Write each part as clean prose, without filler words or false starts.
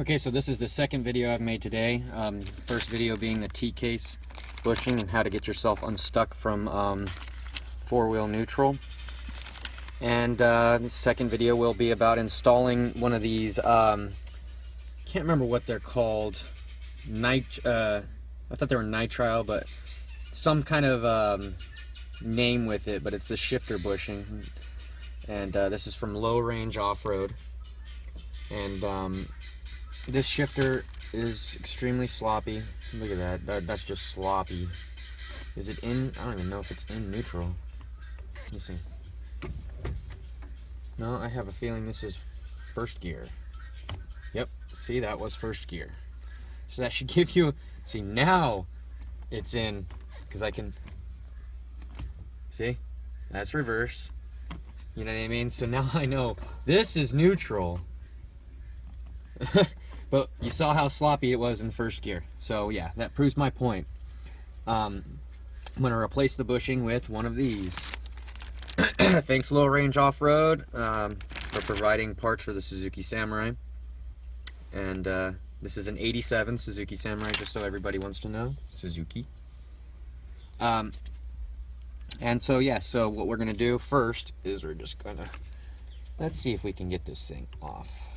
Okay, so this is the second video I've made today. First video being the T-case bushing and how to get yourself unstuck from four-wheel neutral. And the second video will be about installing one of these, can't remember what they're called, I thought they were nitrile, but some kind of name with it, but it's the shifter bushing. And this is from Low Range Offroad. And this shifter is extremely sloppy. Look at that. That's just sloppy. Is it in? I don't even know if it's in neutral. Let me see. No, I have a feeling this is first gear. Yep. See, that was first gear. So that should give you... See, now it's in. Because I can... See? That's reverse. You know what I mean? So now I know this is neutral. But you saw how sloppy it was in first gear. So yeah, that proves my point. I'm going to replace the bushing with one of these. Thanks Low Range Offroad for providing parts for the Suzuki Samurai. And this is an 87 Suzuki Samurai, just so everybody wants to know. Suzuki. And so yeah, so what we're going to do first is we're just going to... Let's see if we can get this thing off.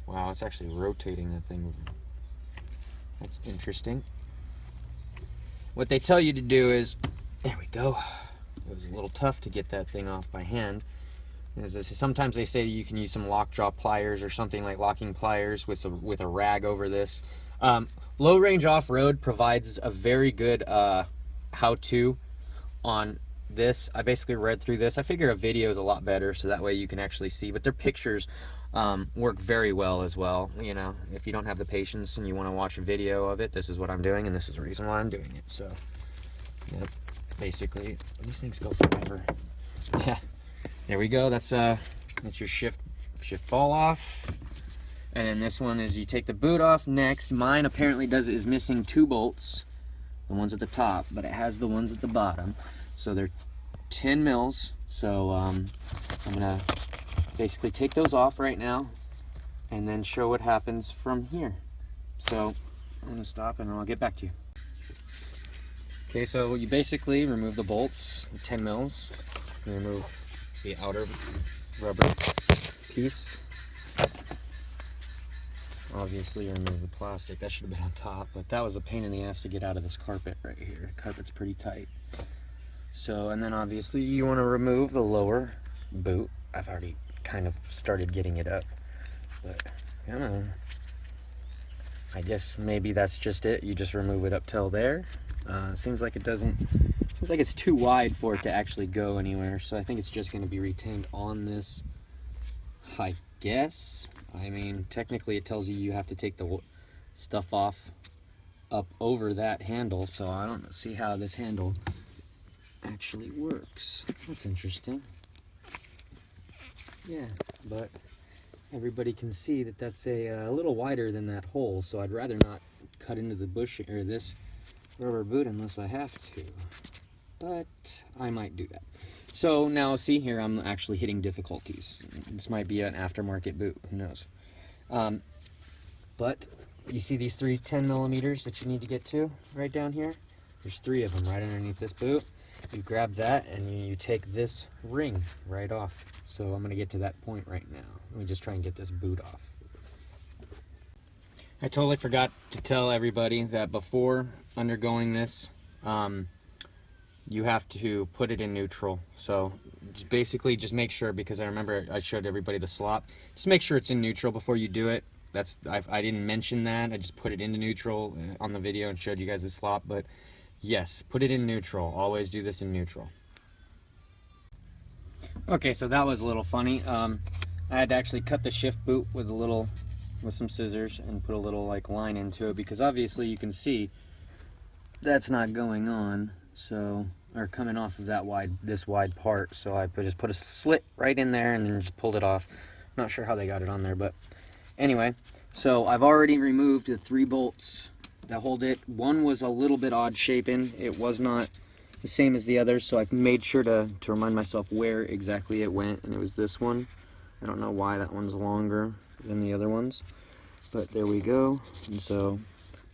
Wow, it's actually rotating that thing. That's interesting. What they tell you to do is, there we go. It was a little tough to get that thing off by hand. Sometimes they say you can use some lockjaw pliers or something like locking pliers with a rag over this. Low Range Offroad provides a very good how-to on this. I basically read through this. I figure a video is a lot better, so that way you can actually see. But their pictures work very well as well. You know, if you don't have the patience and you want to watch a video of it, this is what I'm doing, and this is the reason why I'm doing it. So, yep, basically, these things go forever. Yeah, there we go. That's your shift ball off. And then this one is you take the boot off next. Mine apparently is missing two bolts, the ones at the top, but it has the ones at the bottom. So they're 10 mils. So I'm gonna basically take those off right now and then show what happens from here. So I'm gonna stop and I'll get back to you. Okay, so you basically remove the bolts, 10 mils, and remove the outer rubber piece. Obviously remove the plastic. That should have been on top, but that was a pain in the ass to get out of this carpet right here. The carpet's pretty tight. So, and then obviously you want to remove the lower boot. I've already kind of started getting it up, but I don't know. I guess maybe that's just it. You just remove it up till there. Seems like it doesn't, seems like it's too wide for it to actually go anywhere. So I think it's just going to be retained on this, I guess. I mean, technically it tells you have to take the stuff off up over that handle. So I don't see how this handle actually works. That's interesting. Yeah, but everybody can see that that's a little wider than that hole, so I'd rather not cut into the bush or this rubber boot unless I have to, but I might do that. So now see here, I'm actually hitting difficulties. This might be an aftermarket boot, who knows. But you see these three 10 millimeters that you need to get to right down here? There's three of them right underneath this boot. You grab that and you take this ring right off. So I'm going to get to that point right now. Let me just try and get this boot off. I totally forgot to tell everybody that before undergoing this, you have to put it in neutral. So just basically just make sure, because I remember I showed everybody the slop. Just make sure it's in neutral before you do it. I didn't mention that. I just put it into neutral on the video and showed you guys the slop, but yes, put it in neutral. Always do this in neutral. Okay, so that was a little funny. I had to actually cut the shift boot with some scissors and put a little like line into it, because obviously you can see that's not going on, so, or coming off of this wide part. So I just put a slit right in there and then just pulled it off. Not sure how they got it on there, but anyway, so I've already removed the 3 bolts that hold it. One was a little bit odd shaping. It was not the same as the others, so I've made sure to remind myself where exactly it went, and it was this one. I don't know why that one's longer than the other ones. but there we go. And so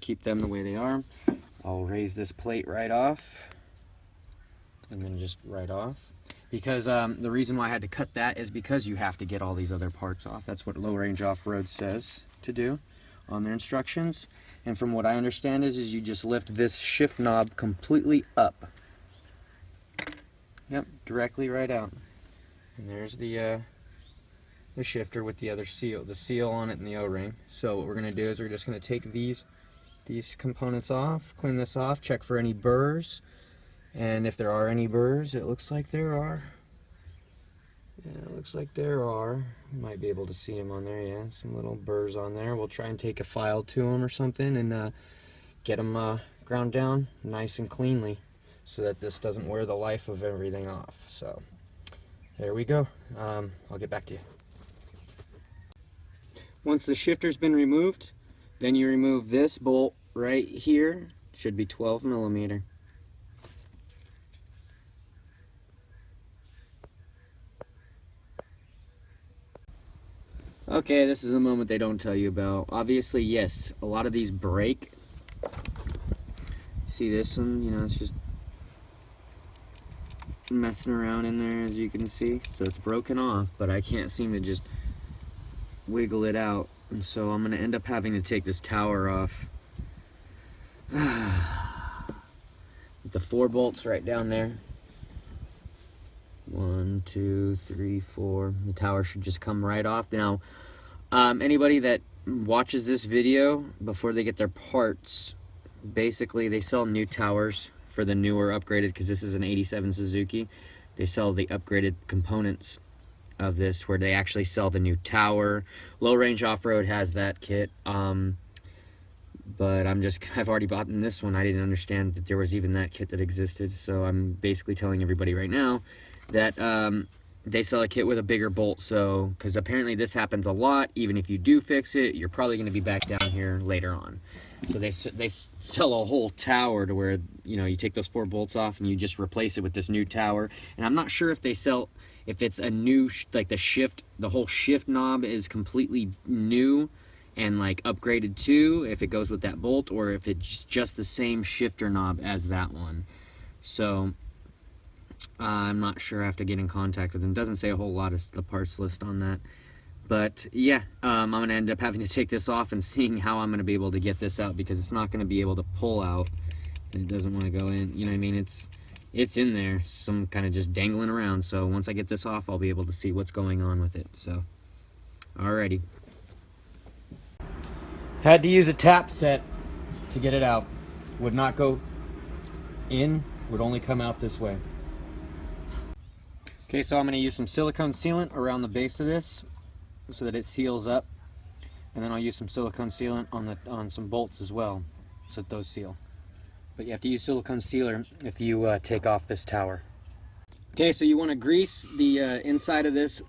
keep them the way they are. I'll raise this plate right off, and then just right off. Because the reason why I had to cut that is because you have to get all these other parts off. That's what Low Range Offroad says to do on their instructions. And from what I understand is you just lift this shift knob completely up. Yep, directly right out. And there's the shifter with the other seal, the seal on it and the O-ring. So what we're going to do is we're just going to take these components off, clean this off, check for any burrs. And if there are any burrs, it looks like there are. Yeah, it looks like there are. You might be able to see them on there, yeah. Some little burrs on there. We'll try and take a file to them or something and get them ground down nice and cleanly so that this doesn't wear the life of everything off. So, there we go. I'll get back to you. Once the shifter's been removed, then you remove this bolt right here. It should be 12 millimeter. Okay, this is a moment they don't tell you about. Obviously, yes, a lot of these break. See this one? You know, it's just messing around in there, as you can see. So it's broken off, but I can't seem to just wiggle it out. And so I'm going to end up having to take this tower off. With the 4 bolts right down there. 1, 2, 3, 4. The tower should just come right off. Now, anybody that watches this video before they get their parts, basically they sell new towers for the newer upgraded, because this is an 87 Suzuki. They sell the upgraded components of this where they actually sell the new tower. Low Range Offroad has that kit. But I've already bought in this one. I didn't understand that there was even that kit that existed. So I'm basically telling everybody right now that they sell a kit with a bigger bolt. So, because apparently this happens a lot. Even if you do fix it, you're probably going to be back down here later on. So they sell a whole tower to where, you know, you take those 4 bolts off and you just replace it with this new tower. And I'm not sure if they sell, if it's a new, like the whole shift knob is completely new and like upgraded too, if it goes with that bolt, or if it's just the same shifter knob as that one. So I'm not sure. I have to get in contact with them. Doesn't say a whole lot of the parts list on that. But yeah, I'm going to end up having to take this off and seeing how I'm going to be able to get this out, because it's not going to be able to pull out. And it doesn't want to go in. You know what I mean? It's in there, some kind of just dangling around. So once I get this off, I'll be able to see what's going on with it. So, alrighty. Had to use a tap set to get it out. Would not go in, would only come out this way. Okay, so I'm going to use some silicone sealant around the base of this so that it seals up, and then I'll use some silicone sealant on some bolts as well so that those seal. But you have to use silicone sealer if you take off this tower. Okay, so you want to grease the inside of this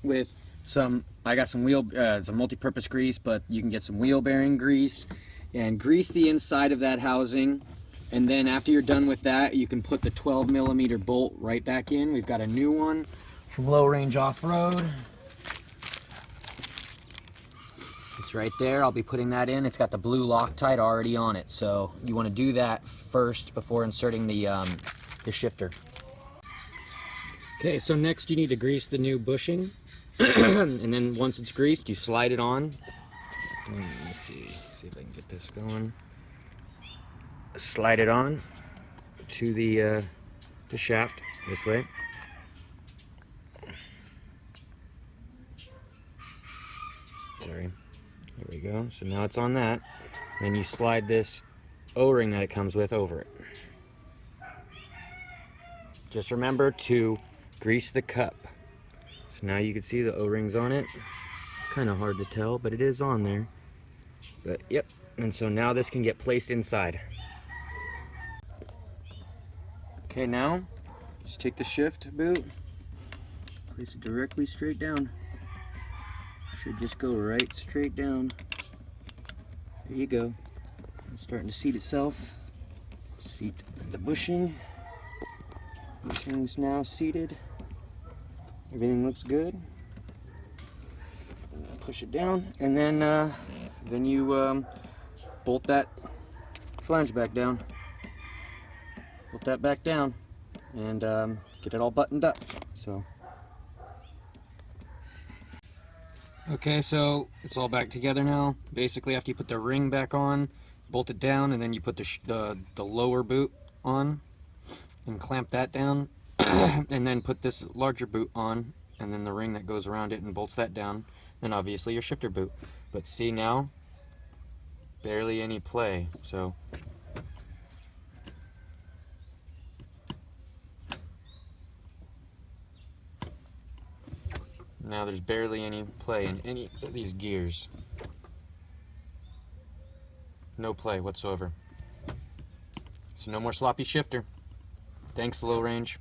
with some, I got some it's a multi-purpose grease, but you can get some wheel bearing grease, and grease the inside of that housing. And then after you're done with that, you can put the 12 millimeter bolt right back in. We've got a new one from Low Range Offroad. It's right there. I'll be putting that in. It's got the blue Loctite already on it. So you want to do that first before inserting the shifter. Okay, so next you need to grease the new bushing. And then once it's greased, you slide it on. Let me see if I can get this going. Slide it on to the shaft this way. Sorry. There we go. So now it's on that. Then you slide this O-ring that it comes with over it. Just remember to grease the cup. So now you can see the O-rings on it. Kind of hard to tell, but it is on there. But yep. And so now this can get placed inside. Okay, now just take the shift boot, place it directly straight down. Should just go right straight down. There you go. It's starting to seat itself. Seat the bushing. Bushing's now seated. Everything looks good. Push it down, and then Then you bolt that flange back down. Bolt that back down and get it all buttoned up. So. Okay, so it's all back together now. Basically, after you put the ring back on, bolt it down, and then you put the lower boot on and clamp that down, and then put this larger boot on, and then the ring that goes around it and bolts that down, and obviously your shifter boot. But see now, barely any play. So now there's barely any play in any of these gears. No play whatsoever. So no more sloppy shifter. Thanks, Low Range.